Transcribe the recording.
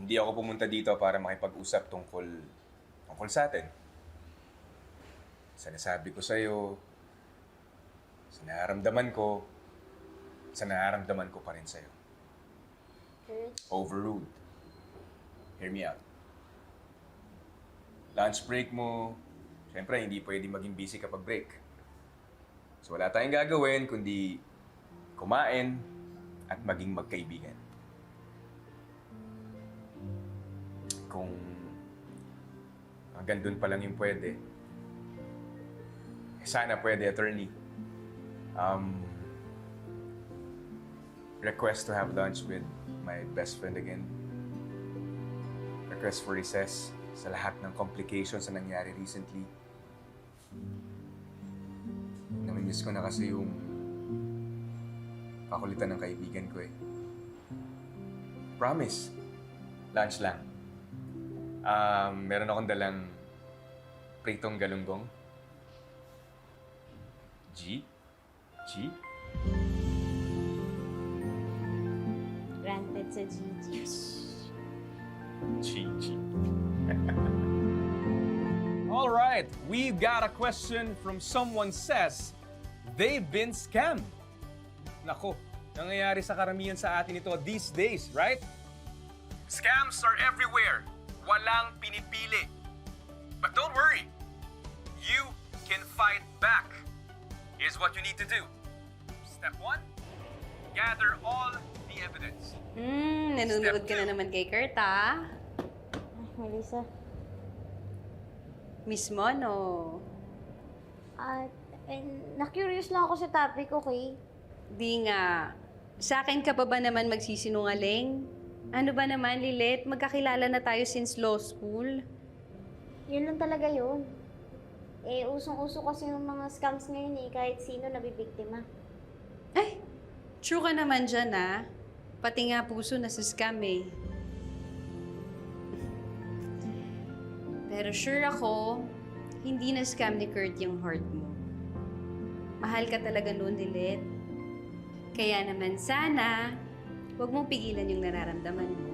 Hindi ako pumunta dito para makipag-usap tungkol sa atin. Sa nasabi ko sa'yo, sa nararamdaman ko pa rin sa'yo. Kurt, Overruled. Hear me out. Lunch break mo, syempre hindi pwede maging busy kapag break. So wala tayong gagawin kundi kumain at maging magkaibigan. Kung hanggang dun pa lang yung pwede, sana pwede, attorney. Request to have lunch with my best friend again. Request for recess sa lahat ng complications na nangyari recently. Namimiss ko na kasi yung pakulitan ng kaibigan ko eh. Promise. Lunch lang. Meron akong dalang pritong galunggong. G? granted sa Gigi. G. All right, we've got a question from someone says they've been scammed. Nako, nangyayari sa karamihan sa atin ito these days, right? Scams are everywhere. Walang pinipili. But don't worry. You can fight back. Here's what you need to do. Step 1, gather all the evidence. Nanonood ka na naman kay Kurt, ah. Ay, Melissa. Mismo, no? At, na-curious lang ako sa topic, okay? Di nga. Sa akin ka pa ba naman magsisinungaling? Ano ba naman, Lilet? Magkakilala na tayo since law school. Yun lang talaga yun. Usong-uso kasi yung mga scams ngayon kahit sino nabibiktima. Ay, true ka naman dyan, ah. Pati nga puso na sa scam, eh. Pero sure ako, hindi na scam ni Kurt yung heart mo. Mahal ka talaga noon, Lilet. Kaya naman sana, huwag mong pigilan yung nararamdaman mo.